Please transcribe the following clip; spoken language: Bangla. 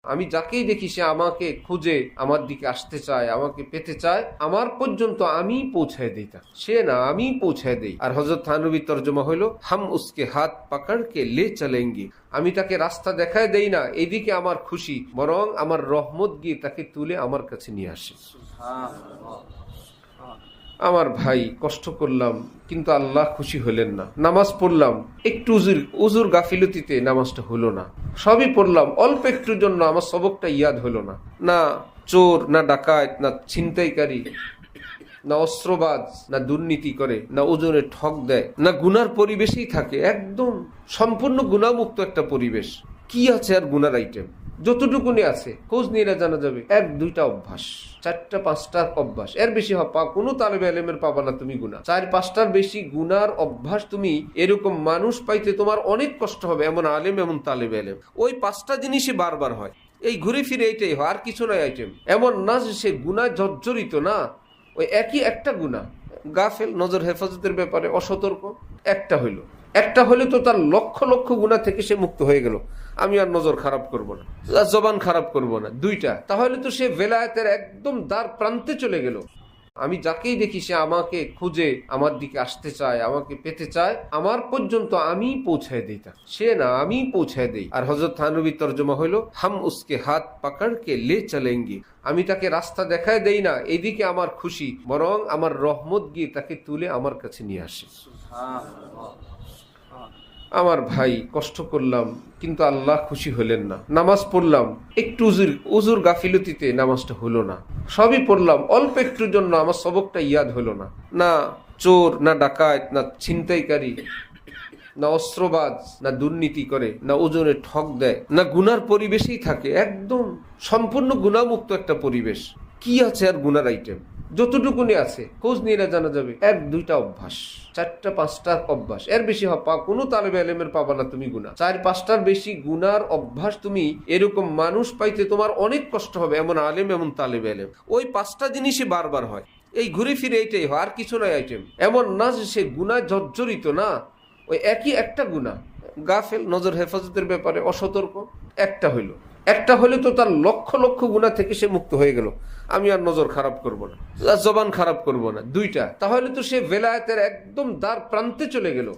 আমি যাকেই দেখি সে আমাকে খুঁজে আমার দিকে আসতে চায়, আমাকে পেতে চায়, আমার পর্যন্ত আমি পৌঁছায় দিই, সে না, আমি পৌঁছায় দিই। আর হযরত থানবী তর্জমা হইল, হাম উসকে হাত পাকড় কে লে চলেঙ্গে। আমি তাকে রাস্তা দেখায় দেই না এদিকে আমার খুশি, বরং আমার রহমত গিয়ে তাকে তুলে আমার কাছে নিয়ে আসে। আমার ভাই, কষ্ট করলাম কিন্তু আল্লাহ খুশি হলেন না। নামাজ পড়লাম, একটু উজুর গাফিলতিতে নামাজটা হলো না। সবই পড়লাম, অল্প একটুর জন্য আমার সবকটা ইয়াদ হলো না। না চোর, না ডাকাত, না ছিনতাইকারী, না অস্ত্রবাজ, না দুর্নীতি করে, না ওজনে ঠক দেয়, না গুনার পরিবেশেই থাকে। একদম সম্পূর্ণ গুণামুক্ত একটা পরিবেশ। কি আছে আর গুনার আইটেম? যতটুকুনি আছে খোঁজ নিয়ে জানা যাবে। এক দুইটা অভ্যাস, চারটা পাঁচটা অভ্যাস, এর বেশি কোনো তালেবে এলেমের পাবা না তুমি গুনাহ। চার পাঁচটার বেশি গুনার অভ্যাস তুমি এরকম মানুষ পাইতে তোমার অনেক কষ্ট হবে, এমন আলেম এমন তালেবে এলেম। ওই পাঁচটা জিনিসই বারবার হয়, এই ঘুরে ফিরে এইটাই হয়, আর কিছু নয় আইটেম। এমন না যে সে গুনায় জর্জরিত না, ওই একই একটা গুনাহ, গাফেল, নজর হেফাজতের ব্যাপারে অসতর্ক। একটা হইলে তো তার লক্ষ লক্ষ গুনাহ থেকে সে মুক্ত হয়ে গেল। আমি আর নজর খারাপ করব না, জবান খারাপ করব না। দুইটা, তাহলে তো সে ভেলায়েতের একদম দ্বার প্রান্তে চলে গেল। আমি যাকেই দেখি সে আমাকে খুঁজে আমার দিকে আসতে চায়, আমাকে পেতে চায়, আমার পর্যন্ত আমি পৌঁছায় দিই, সে না, আমি পৌঁছায় দিই। আর হযরত থানবী তর্জমা হইল, হাম উসকে হাত পাকড় কে লে চলেঙ্গে। আমি তাকে রাস্তা দেখায় দেই না এদিকে আমার খুশি, বরং আমার রহমত গিয়ে তাকে তুলে আমার কাছে নিয়ে আসে। আমার ভাই, কষ্ট করলাম কিন্তু আল্লাহ খুশি হলেন না। নামাজ পড়লাম, একটু উজুর গাফিলতিতে নামাজটা হলো না। সবই পড়লাম, অল্প একটুর জন্য আমার সবকটা ইয়াদ হলো না। না চোর, না ডাকাত, না ছিনতাইকারী, না অস্ত্রবাজ, না দুর্নীতি করে, না ওজনে ঠক দেয়, না গুনার পরিবেশেই থাকে। একদম সম্পূর্ণ গুণামুক্ত একটা পরিবেশ। কি আছে আর গুনার আইটেম? যতটুকুনি আছে খোঁজ নিয়ে জানা যাবে। এক দুইটা অভ্যাস, চারটা পাঁচটা অভ্যাস, এর বেশি কোনো তালেবে এলেমের পাবা না তুমি গুনাহ। চার পাঁচটার বেশি গুনার অভ্যাস তুমি এরকম মানুষ পাইতে তোমার অনেক কষ্ট হবে, এমন আলেম এমন তালেবে এলেম। ওই পাঁচটা জিনিসই বারবার হয়, এই ঘুরে ফিরে এইটাই হয়, আর কিছু নয় আইটেম। এমন না যে সে গুনায় জর্জরিত না, ওই একই একটা গুনাহ, গাফেল, নজর হেফাজতের ব্যাপারে অসতর্ক। একটা হলে তো তার লক্ষ লক্ষ গুনাহ থেকে সে মুক্ত হয়ে গেল। আমি আর নজর খারাপ করব না, জবান খারাপ করব না। দুইটা, তাহলে তো সে ভেলায়েতের একদম দ্বার প্রান্তে চলে গেল।